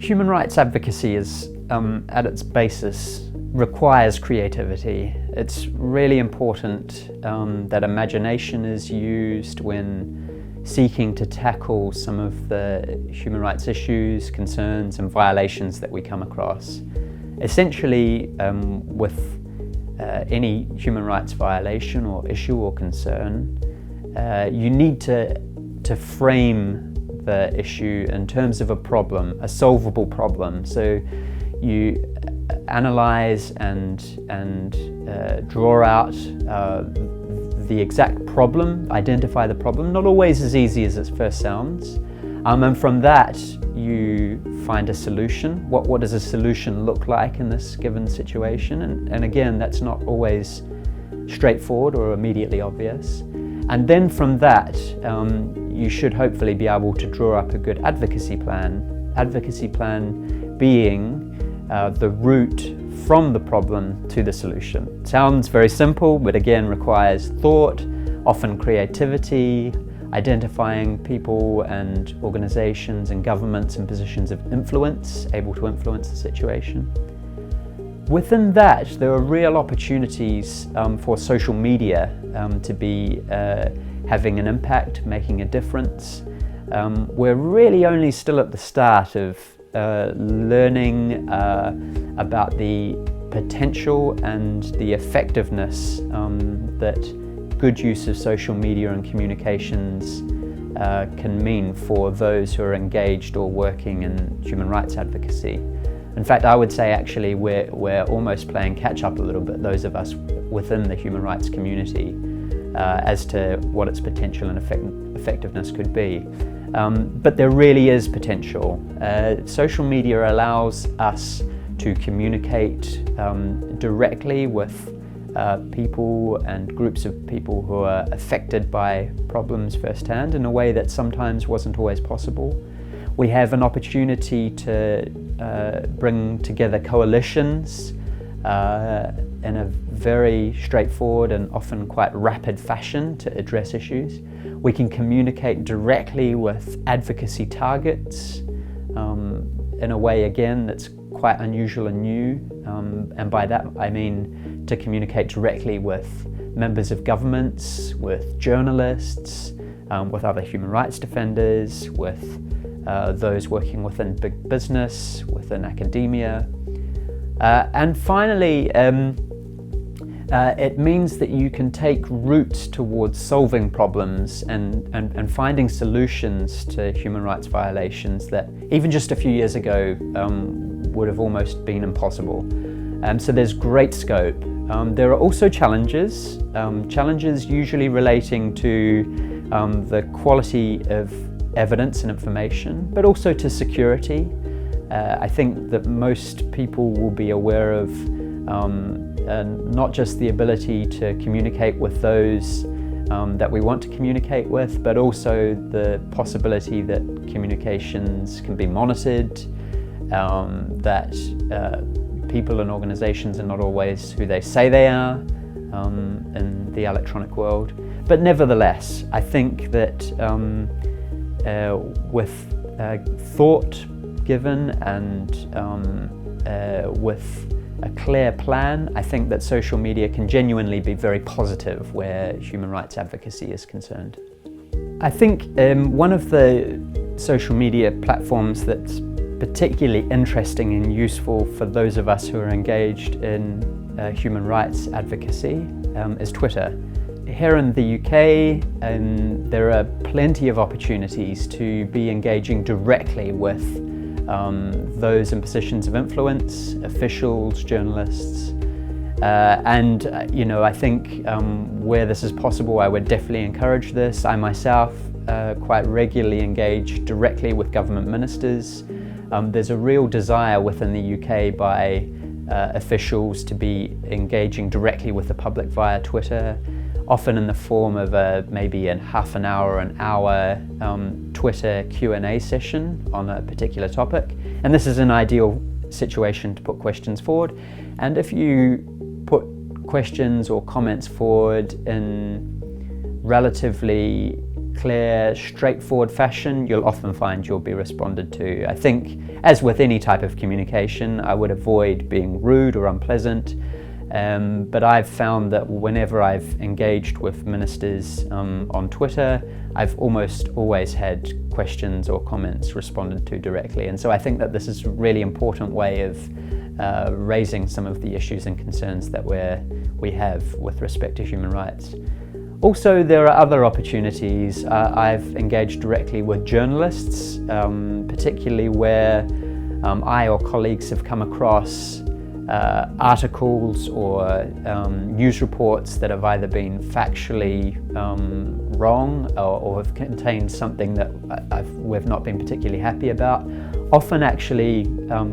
Human rights advocacy is, at its basis, requires creativity. It's really important that imagination is used when seeking to tackle some of the human rights issues, concerns and violations that we come across. Essentially, with any human rights violation or issue or concern, you need to frame the issue in terms of a problem, a solvable problem. So you analyze and draw out the exact problem, identify the problem, not always as easy as it first sounds. And from that, you find a solution. What does a solution look like in this given situation? And again, that's not always straightforward or immediately obvious. And then from that, you should hopefully be able to draw up a good advocacy plan. Advocacy plan being the route from the problem to the solution. Sounds very simple, but again requires thought, often creativity, identifying people and organizations and governments in positions of influence, able to influence the situation. Within that, there are real opportunities for social media to be having an impact, making a difference. We're really only still at the start of learning about the potential and the effectiveness that good use of social media and communications can mean for those who are engaged or working in human rights advocacy. In fact, I would say actually we're almost playing catch up a little bit, those of us within the human rights community, as to what its potential and effectiveness could be. But there really is potential. Social media allows us to communicate directly with people and groups of people who are affected by problems firsthand in a way that sometimes wasn't always possible. We have an opportunity to bring together coalitions in a very straightforward and often quite rapid fashion to address issues. We can communicate directly with advocacy targets in a way, again, that's quite unusual and new. And by that I mean to communicate directly with members of governments, with journalists, with other human rights defenders, with those working within big business, within academia. And finally, it means that you can take routes towards solving problems and finding solutions to human rights violations that even just a few years ago would have almost been impossible. So there's great scope. There are also challenges, usually relating to the quality of evidence and information, but also to security. I think that most people will be aware of not just the ability to communicate with those that we want to communicate with, but also the possibility that communications can be monitored, that people and organizations are not always who they say they are in the electronic world. But nevertheless, I think that with thought given and with a clear plan, I think that social media can genuinely be very positive where human rights advocacy is concerned. I think one of the social media platforms that's particularly interesting and useful for those of us who are engaged in human rights advocacy is Twitter. Here in the UK, there are plenty of opportunities to be engaging directly with those in positions of influence, officials, journalists, and I think where this is possible, I would definitely encourage this. I myself quite regularly engage directly with government ministers. There's a real desire within the UK by officials to be engaging directly with the public via Twitter, often in the form of maybe a half an hour, an hour Twitter Q&A session on a particular topic. And this is an ideal situation to put questions forward. And if you put questions or comments forward in relatively clear, straightforward fashion, you'll often find you'll be responded to. I think, as with any type of communication, I would avoid being rude or unpleasant, but I've found that whenever I've engaged with ministers on Twitter, I've almost always had questions or comments responded to directly. And so I think that this is a really important way of raising some of the issues and concerns that we have with respect to human rights. Also, there are other opportunities. I've engaged directly with journalists, particularly where I or colleagues have come across articles or news reports that have either been factually wrong or have contained something that we've not been particularly happy about. Often actually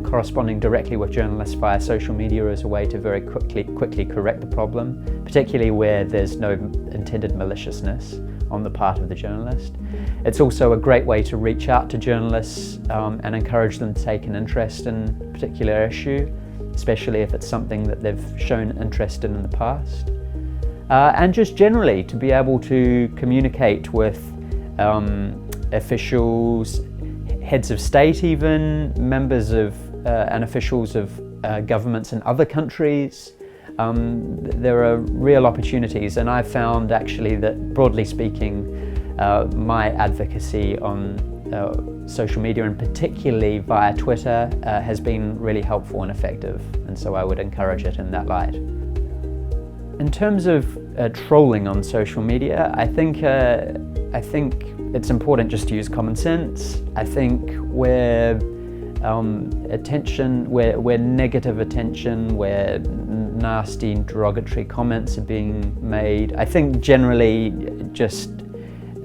corresponding directly with journalists via social media is a way to very quickly correct the problem, particularly where there's no intended maliciousness on the part of the journalist. It's also a great way to reach out to journalists and encourage them to take an interest in a particular issue, especially if it's something that they've shown interest in the past. And just generally to be able to communicate with officials, heads of state even, members of and officials of governments in other countries. There are real opportunities, and I've found actually that, broadly speaking, my advocacy on social media, and particularly via Twitter, has been really helpful and effective, and so I would encourage it in that light. In terms of trolling on social media, I think it's important just to use common sense. I think where negative attention, where nasty derogatory comments are being made, I think generally just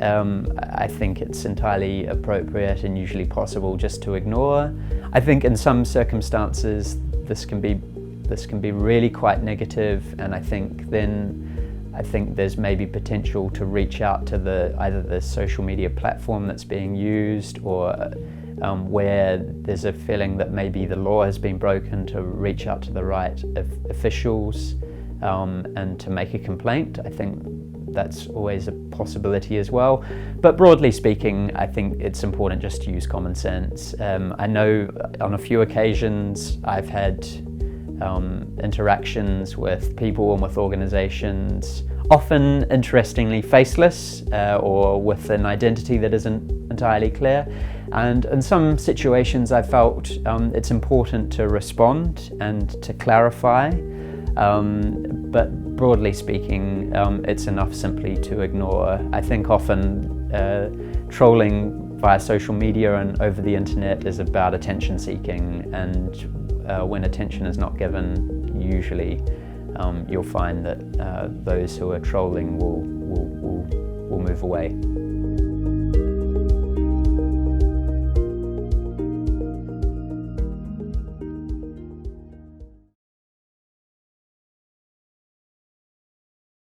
I think it's entirely appropriate and usually possible just to ignore. I think in some circumstances this can be really quite negative, and I think there's maybe potential to reach out to either the social media platform that's being used, or where there's a feeling that maybe the law has been broken, to reach out to the right officials and to make a complaint. I think that's always a possibility as well. But broadly speaking, I think it's important just to use common sense. I know on a few occasions I've had interactions with people and with organizations, often interestingly faceless or with an identity that isn't entirely clear. And in some situations I felt it's important to respond and to clarify, but broadly speaking, it's enough simply to ignore. I think often trolling via social media and over the internet is about attention seeking, and when attention is not given, usually you'll find that those who are trolling will move away.